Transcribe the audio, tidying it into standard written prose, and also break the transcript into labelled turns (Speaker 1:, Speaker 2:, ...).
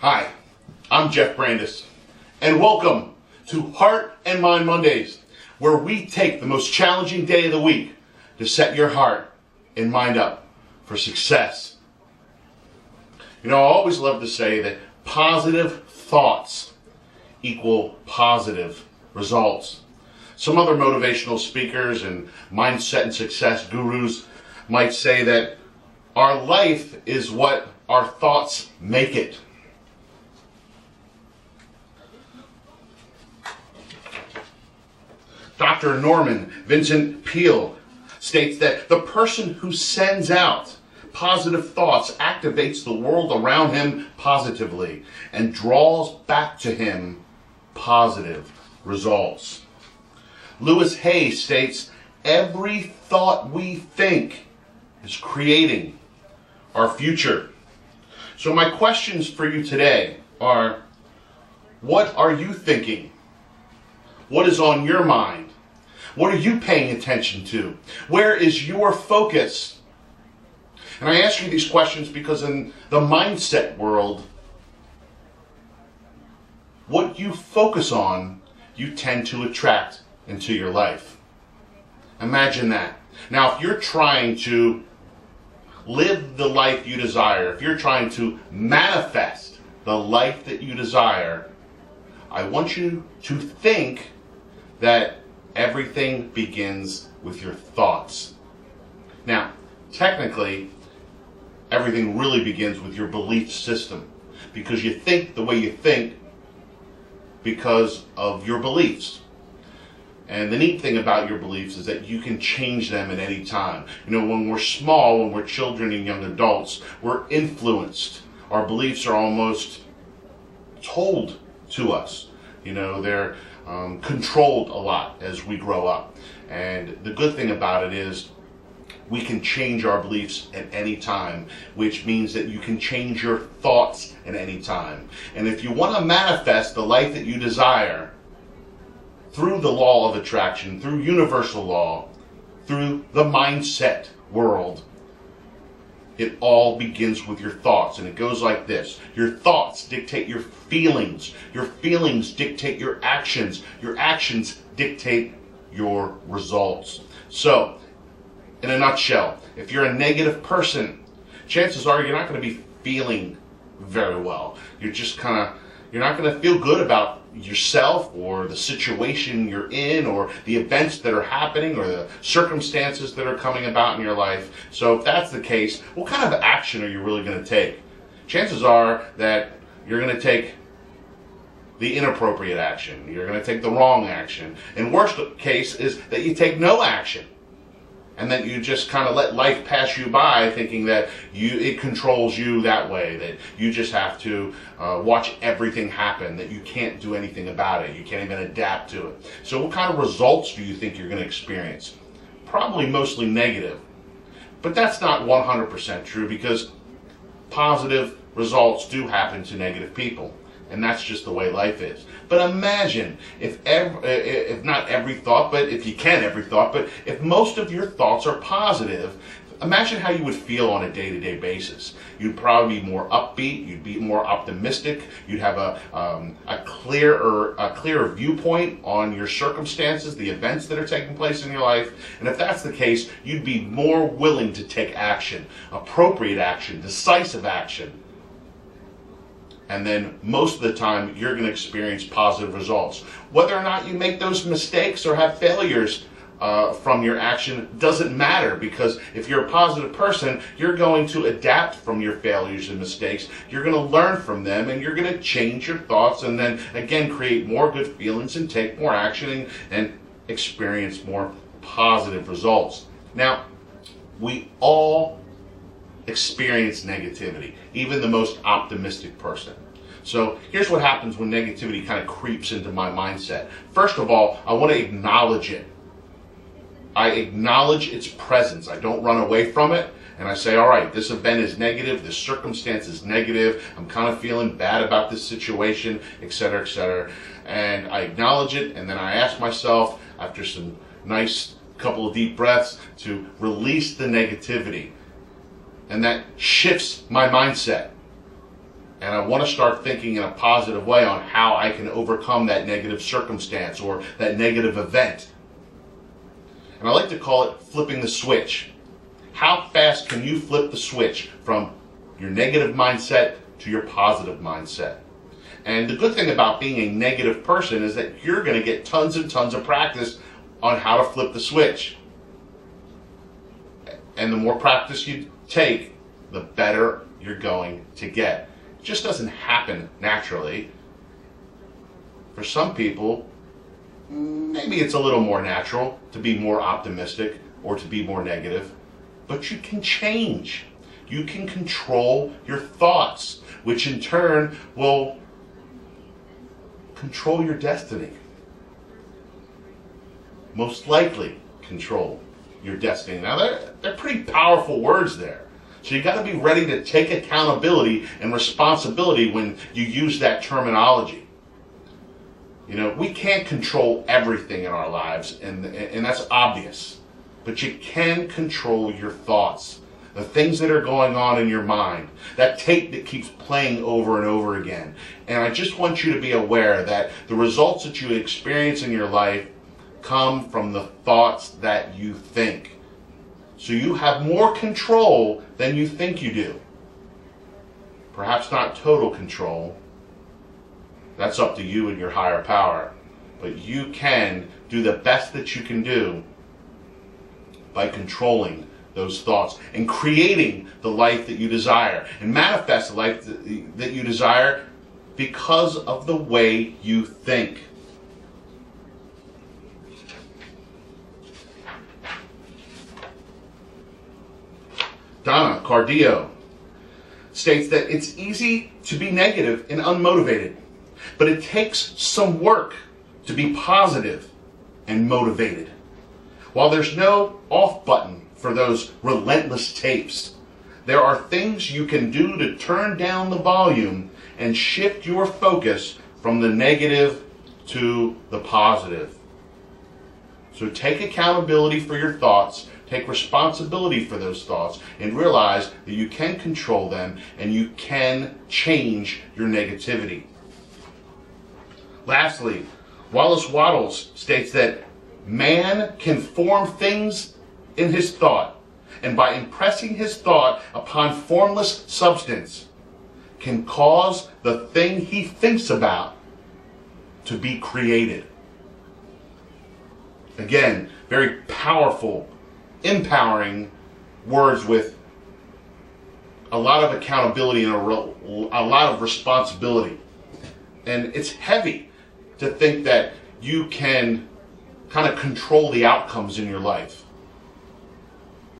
Speaker 1: Hi, I'm Jeff Brandis, and welcome to Heart and Mind Mondays, where we take the most challenging day of the week to set your heart and mind up for success. You know, I always love to say that positive thoughts equal positive results. Some other motivational speakers and mindset and success gurus might say that our life is what our thoughts make it. Dr. Norman Vincent Peale states that the person who sends out positive thoughts activates the world around him positively and draws back to him positive results. Louis Hay states, every thought we think is creating our future. So my questions for you today are, what are you thinking? What is on your mind? What are you paying attention to? Where is your focus? And I ask you these questions because in the mindset world, what you focus on, you tend to attract into your life. Imagine that. Now, if you're trying to live the life you desire, if you're trying to manifest the life that you desire, I want you to think that everything begins with your thoughts. Now, technically, everything really begins with your belief system, because you think the way you think because of your beliefs. And the neat thing about your beliefs is that you can change them at any time. You know, when we're small, when we're children and young adults, we're influenced. Our beliefs are almost told to us. You know, they're controlled a lot as we grow up. And the good thing about it is we can change our beliefs at any time, which means that you can change your thoughts at any time. And if you want to manifest the life that you desire through the law of attraction, through universal law, through the mindset world, it all begins with your thoughts, and it goes like this. Your thoughts dictate your feelings dictate your actions dictate your results. So, in a nutshell, if you're a negative person, chances are you're not going to be feeling very well. You're not going to feel good about yourself or the situation you're in or the events that are happening or the circumstances that are coming about in your life. So if that's the case, what kind of action are you really going to take? Chances are that you're going to take the inappropriate action. You're going to take the wrong action. And worst case is that you take no action. And then you just kind of let life pass you by, thinking that it controls you that way, that you just have to watch everything happen, that you can't do anything about it, you can't even adapt to it. So what kind of results do you think you're going to experience? Probably mostly negative. But that's not 100% true, because positive results do happen to negative people. And that's just the way life is. But imagine if not every thought, but if you can every thought, but if most of your thoughts are positive, imagine how you would feel on a day-to-day basis. You'd probably be more upbeat, you'd be more optimistic, you'd have a clearer viewpoint on your circumstances, the events that are taking place in your life. And if that's the case, you'd be more willing to take action, appropriate action, decisive action. And then most of the time, you're going to experience positive results. Whether or not you make those mistakes or have failures from your action doesn't matter, because if you're a positive person, you're going to adapt from your failures and mistakes. You're going to learn from them, and you're going to change your thoughts, and then again create more good feelings and take more action and experience more positive results. Now, we all experience negativity, even the most optimistic person. So here's what happens when negativity kind of creeps into my mindset. First of all, I want to acknowledge it. I acknowledge its presence. I don't run away from it, and I say, all right, this event is negative, this circumstance is negative, I'm kind of feeling bad about this situation, etc., etc. And I acknowledge it, and then I ask myself, after some nice couple of deep breaths, to release the negativity. And that shifts my mindset. And I want to start thinking in a positive way on how I can overcome that negative circumstance or that negative event. And I like to call it flipping the switch. How fast can you flip the switch from your negative mindset to your positive mindset? And the good thing about being a negative person is that you're going to get tons and tons of practice on how to flip the switch. And the more practice you take, the better you're going to get. It just doesn't happen naturally. For some people, maybe it's a little more natural to be more optimistic or to be more negative. But you can change. You can control your thoughts, which in turn will control your destiny. Most likely control your destiny. Now, they're pretty powerful words there. So you got to be ready to take accountability and responsibility when you use that terminology. You know, we can't control everything in our lives, and that's obvious. But you can control your thoughts, the things that are going on in your mind, that tape that keeps playing over and over again. And I just want you to be aware that the results that you experience in your life come from the thoughts that you think. So you have more control than you think you do. Perhaps not total control. That's up to you and your higher power. But you can do the best that you can do by controlling those thoughts and creating the life that you desire and manifest the life that you desire because of the way you think. Donna Cardillo states that it's easy to be negative and unmotivated, but it takes some work to be positive and motivated. While there's no off button for those relentless tapes, there are things you can do to turn down the volume and shift your focus from the negative to the positive. So take accountability for your thoughts, take responsibility for those thoughts, and realize that you can control them and you can change your negativity. Lastly, Wallace Wattles states that man can form things in his thought, and by impressing his thought upon formless substance, can cause the thing he thinks about to be created. Again, very powerful, empowering words with a lot of accountability and a lot of responsibility. And it's heavy to think that you can kind of control the outcomes in your life.